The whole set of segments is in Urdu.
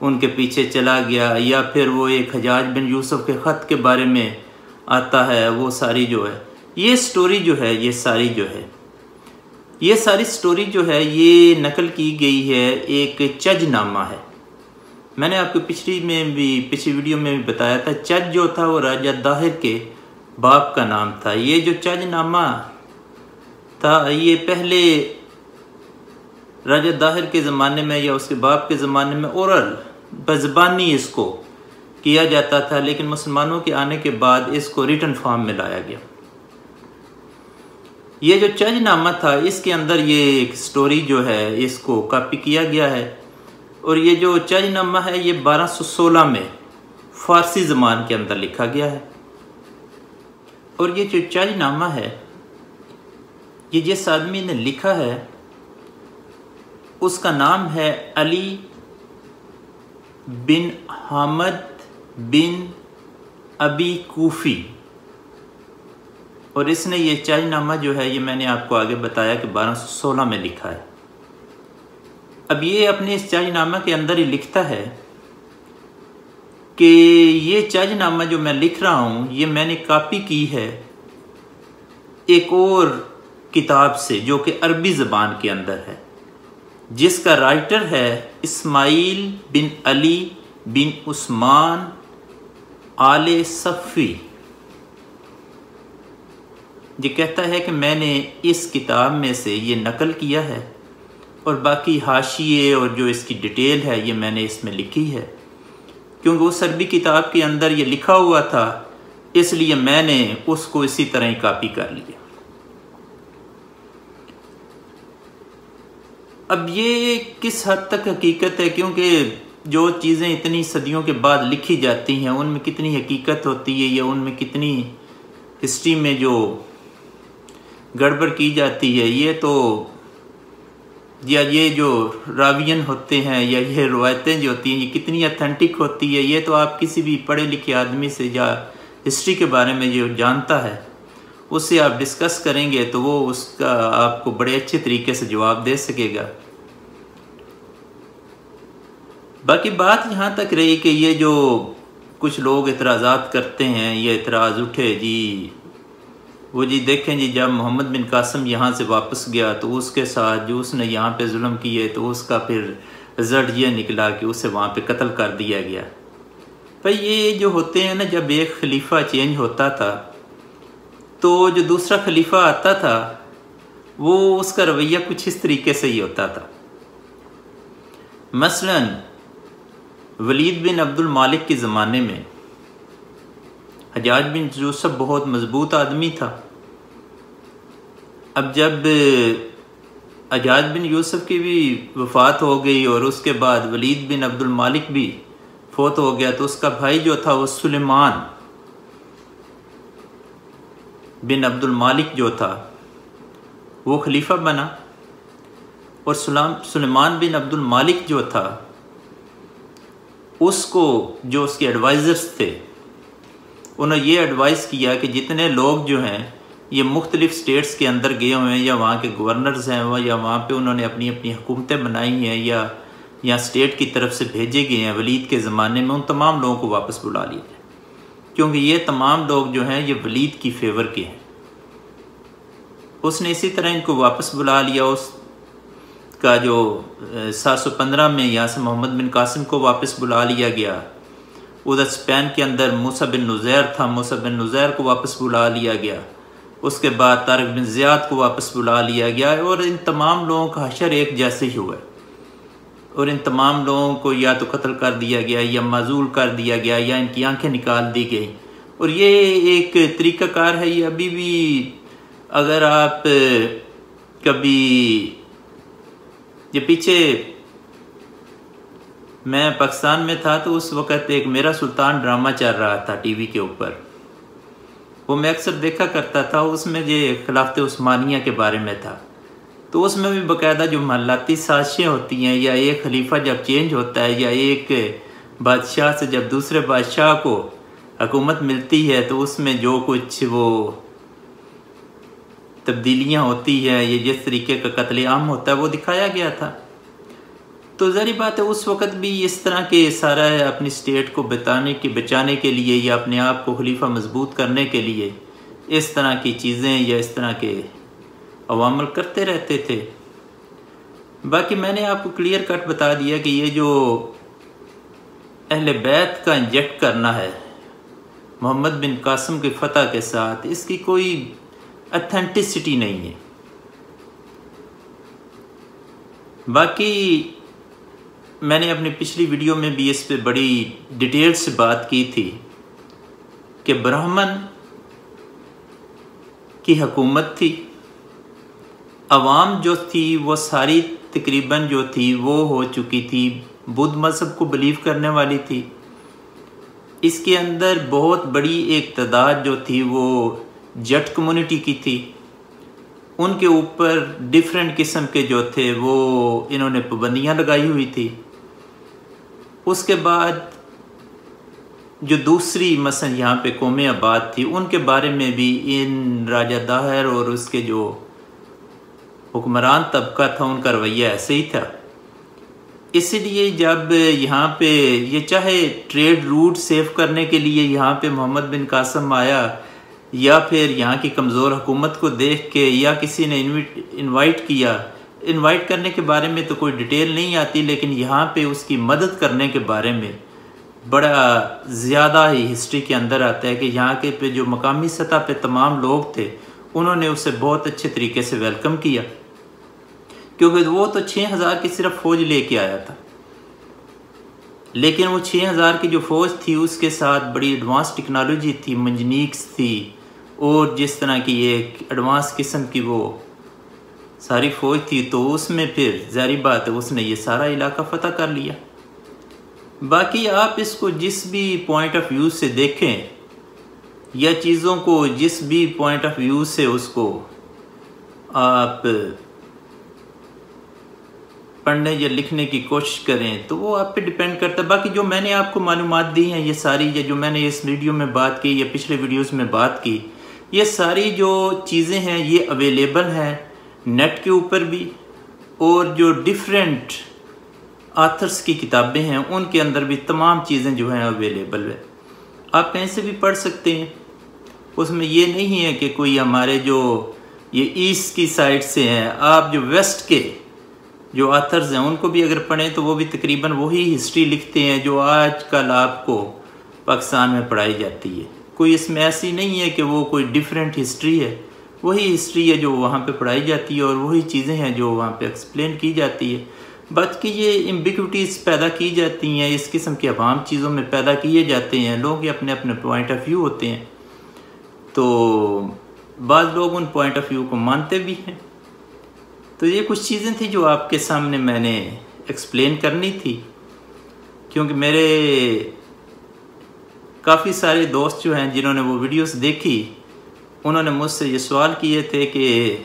ان کے پیچھے چلا گیا، یا پھر وہ ایک حجاج بن یوسف کے خط کے بارے میں آتا ہے، وہ ساری جو ہے یہ سٹوری جو ہے یہ ساری سٹوری جو ہے یہ نقل کی گئی ہے ایک چج نامہ ہے۔ میں نے آپ کو پچھلی ویڈیو میں بھی بتایا تھا، چج جو تھا وہ راجہ داہر کے باپ کا نام تھا۔ یہ جو چج نامہ تھا یہ پہلے راجہ داہر کے زمانے میں یا اس کے باپ کے زمانے میں اورل بزبانی اس کو کیا جاتا تھا، لیکن مسلمانوں کے آنے کے بعد اس کو ریٹن فارم میں لایا گیا۔ یہ جو چج نامہ تھا اس کے اندر یہ ایک سٹوری جو ہے اس کو کاپی کیا گیا ہے، اور یہ جو چج نامہ ہے یہ 1216 میں فارسی زبان کے اندر لکھا گیا ہے۔ اور یہ جو چج نامہ ہے یہ جس آدمی نے لکھا ہے اس کا نام ہے علی بن حامد بن ابی کوفی، اور اس نے یہ چج نامہ جو ہے یہ میں نے آپ کو آگے بتایا کہ 1216 میں لکھا ہے۔ اب یہ اپنے اس چج نامہ کے اندر ہی لکھتا ہے کہ یہ چج نامہ جو میں لکھ رہا ہوں یہ میں نے کاپی کی ہے ایک اور کتاب سے جو کہ عربی زبان کے اندر ہے، جس کا رائٹر ہے اسماعیل بن علی بن عثمان آل صفی۔ یہ کہتا ہے کہ میں نے اس کتاب میں سے یہ نقل کیا ہے، اور باقی حاشیے اور جو اس کی ڈیٹیل ہے یہ میں نے اس میں لکھی ہے، کیونکہ اس عربی کتاب کے اندر یہ لکھا ہوا تھا، اس لیے میں نے اس کو اسی طرح ہی کاپی کر لیا۔ اب یہ کس حد تک حقیقت ہے، کیونکہ جو چیزیں اتنی صدیوں کے بعد لکھی جاتی ہیں ان میں کتنی حقیقت ہوتی ہے یا ان میں کتنی ہسٹری میں جو گڑبڑ کی جاتی ہے، یہ تو یا یہ جو راوین ہوتے ہیں یا یہ روایتیں جو ہوتی ہیں یہ کتنی اتھینٹک ہوتی ہے، یہ تو آپ کسی بھی پڑھے لکھے آدمی سے یا ہسٹری کے بارے میں جو جانتا ہے اس سے آپ ڈسکس کریں گے تو وہ اس کا آپ کو بڑے اچھے طریقے سے جواب دے سکے گا۔ باقی بات یہاں تک رہی کہ یہ جو کچھ لوگ اعتراضات کرتے ہیں، یہ اعتراض اٹھے وہ جی دیکھیں جی جب محمد بن قاسم یہاں سے واپس گیا تو اس کے ساتھ جو اس نے یہاں پہ ظلم کیے تو اس کا پھر رزلٹ یہ نکلا کہ اسے وہاں پہ قتل کر دیا گیا۔ بھائی یہ جو ہوتے ہیں نا، جب ایک خلیفہ چینج ہوتا تھا تو جو دوسرا خلیفہ آتا تھا وہ اس کا رویہ کچھ اس طریقے سے ہی ہوتا تھا۔ مثلا ولید بن عبد المالک کے زمانے میں حجاج بن یوسف بہت مضبوط آدمی تھا۔ اب جب حجاج بن یوسف کی بھی وفات ہو گئی اور اس کے بعد ولید بن عبد المالک بھی فوت ہو گیا تو اس کا بھائی جو تھا وہ سلیمان بن عبد المالک جو تھا وہ خلیفہ بنا، اور سلیمان بن عبد المالک جو تھا اس کو جو اس کے ایڈوائزرز تھے انہوں نے یہ ایڈوائز کیا کہ جتنے لوگ جو ہیں یہ مختلف سٹیٹس کے اندر گئے ہوئے ہیں یا وہاں کے گورنرز ہیں یا وہاں پہ انہوں نے اپنی اپنی حکومتیں بنائی ہیں یا اسٹیٹ کی طرف سے بھیجے گئے ہیں ولید کے زمانے میں، ان تمام لوگوں کو واپس بلا لیا جائے، کیونکہ یہ تمام لوگ جو ہیں یہ ولید کی فیور کے ہیں۔ اس نے اسی طرح ان کو واپس بلا لیا۔ اس کا جو 715 میں یہاں سے محمد بن قاسم کو واپس بلا لیا گیا۔ ادھر اسپین کے اندر موسیٰ بن نزیر تھا، موسیٰ بن نزیر کو واپس بلا لیا گیا۔ اس کے بعد طارق بن زیاد کو واپس بلا لیا گیا، اور ان تمام لوگوں کا حشر ایک جیسے ہی ہوا ہے، اور ان تمام لوگوں کو یا تو قتل کر دیا گیا یا معزول کر دیا گیا یا ان کی آنکھیں نکال دی گئی۔ اور یہ ایک طریقہ کار ہے، یہ ابھی بھی اگر آپ کبھی یہ پیچھے میں پاکستان میں تھا تو اس وقت ایک میرا سلطان ڈرامہ چل رہا تھا ٹی وی کے اوپر، وہ میں اکثر دیکھا کرتا تھا۔ اس میں یہ خلافت عثمانیہ کے بارے میں تھا، تو اس میں بھی باقاعدہ جو محلاتی سازشیں ہوتی ہیں یا ایک خلیفہ جب چینج ہوتا ہے یا ایک بادشاہ سے جب دوسرے بادشاہ کو حکومت ملتی ہے تو اس میں جو کچھ وہ تبدیلیاں ہوتی ہیں یہ جس طریقے کا قتل عام ہوتا ہے وہ دکھایا گیا تھا۔ تو ظاہر بات ہے اس وقت بھی اس طرح کے سارا اپنی اسٹیٹ کو بچانے کے لیے یا اپنے آپ کو خلیفہ مضبوط کرنے کے لیے اس طرح کی چیزیں یا اس طرح کے عوامل کرتے رہتے تھے۔ باقی میں نے آپ کو کلیئر کٹ بتا دیا کہ یہ جو اہل بیت کا انجیکٹ کرنا ہے محمد بن قاسم کی فتح کے ساتھ، اس کی کوئی اتھینٹسٹی نہیں ہے۔ باقی میں نے اپنی پچھلی ویڈیو میں بھی اس پہ بڑی ڈیٹیل سے بات کی تھی کہ برہمن کی حکومت تھی، عوام جو تھی وہ ساری تقریباً جو تھی وہ ہو چکی تھی بدھ مذہب کو بلیو کرنے والی تھی۔ اس کے اندر بہت بڑی ایک تعداد جو تھی وہ جٹ کمیونٹی کی تھی، ان کے اوپر ڈیفرنٹ قسم کے جو تھے وہ انہوں نے پابندیاں لگائی ہوئی تھی۔ اس کے بعد جو دوسری مثلا یہاں پہ قوم آباد تھی ان کے بارے میں بھی ان راجہ داہر اور اس کے جو حکمران طبقہ تھا ان کا رویہ ایسے ہی تھا۔ اس لیے جب یہاں پہ یہ چاہے ٹریڈ روٹ سیو کرنے کے لیے یہاں پہ محمد بن قاسم آیا یا پھر یہاں کی کمزور حکومت کو دیکھ کے یا کسی نے انوائٹ کرنے کے بارے میں تو کوئی ڈیٹیل نہیں آتی، لیکن یہاں پہ اس کی مدد کرنے کے بارے میں بڑا زیادہ ہی ہسٹری کے اندر آتا ہے کہ یہاں کے پہ جو مقامی سطح پہ تمام لوگ تھے انہوں نے اسے بہت اچھے طریقے سے ویلکم کیا، کیونکہ وہ تو 6000 کی صرف فوج لے کے آیا تھا، لیکن وہ 6000 کی جو فوج تھی اس کے ساتھ بڑی ایڈوانس ٹیکنالوجی تھی، منجنیکس تھی، اور جس طرح کی ایک ایڈوانس قسم کی وہ ساری فوج تھی، تو اس میں پھر ظاہری بات ہے اس نے یہ سارا علاقہ فتح کر لیا۔ باقی آپ اس کو جس بھی پوائنٹ آف ویو سے دیکھیں یا چیزوں کو جس بھی پوائنٹ آف ویو سے اس کو آپ پڑھنے یا لکھنے کی کوشش کریں تو وہ آپ پہ ڈیپینڈ کرتا ہے۔ باقی جو میں نے آپ کو معلومات دی ہیں یہ ساری، یا جو میں نے اس ویڈیو میں بات کی یا پچھلے ویڈیوز میں بات کی، یہ ساری جو چیزیں ہیں یہ اویلیبل ہیں نیٹ کے اوپر بھی، اور جو ڈیفرنٹ آتھرس کی کتابیں ہیں ان کے اندر بھی تمام چیزیں جو ہیں اویلیبل ہے، آپ کہیں سے بھی پڑھ سکتے ہیں۔ اس میں یہ نہیں ہے کہ کوئی ہمارے جو یہ ایسٹ کی سائڈ سے ہیں، آپ جو ویسٹ کے جو آتھرز ہیں ان کو بھی اگر پڑھیں تو وہ بھی تقریباً وہی ہسٹری لکھتے ہیں جو آج کل آپ کو پاکستان میں پڑھائی جاتی ہے۔ کوئی اس میں ایسی نہیں ہے کہ وہ کوئی ڈیفرنٹ ہسٹری ہے، وہی ہسٹری ہے جو وہاں پہ پڑھائی جاتی ہے اور وہی چیزیں ہیں جو وہاں پہ ایکسپلین کی جاتی ہے۔ بلکہ یہ ایمبیگوٹیز پیدا کی جاتی ہیں، اس قسم کے عوام چیزوں میں پیدا کیے جاتے ہیں، لوگ اپنے اپنے پوائنٹ آف ویو ہوتے ہیں، تو بعض لوگ ان پوائنٹ آف ویو کو مانتے بھی ہیں۔ تو یہ کچھ چیزیں تھیں جو آپ کے سامنے میں نے ایکسپلین کرنی تھی، کیونکہ میرے کافی سارے دوست جو ہیں جنہوں نے وہ ویڈیوز دیکھی انہوں نے مجھ سے یہ سوال کیے تھے کہ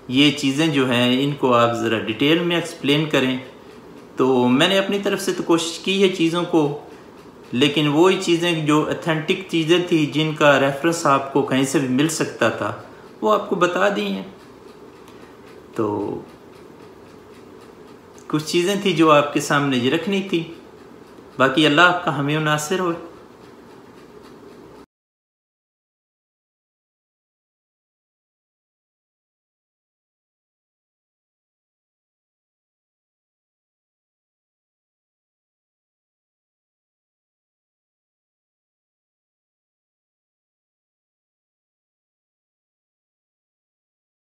یہ چیزیں جو ہیں ان کو آپ ذرا ڈیٹیل میں ایکسپلین کریں، تو میں نے اپنی طرف سے تو کوشش کی ہے چیزوں کو، لیکن وہی چیزیں جو اتھینٹک چیزیں تھیں جن کا ریفرنس آپ کو کہیں سے بھی مل سکتا تھا وہ آپ کو بتا دی ہیں۔ تو کچھ چیزیں تھیں جو آپ کے سامنے یہ رکھنی تھی، باقی اللہ آپ کا حامی و ناصر ہو۔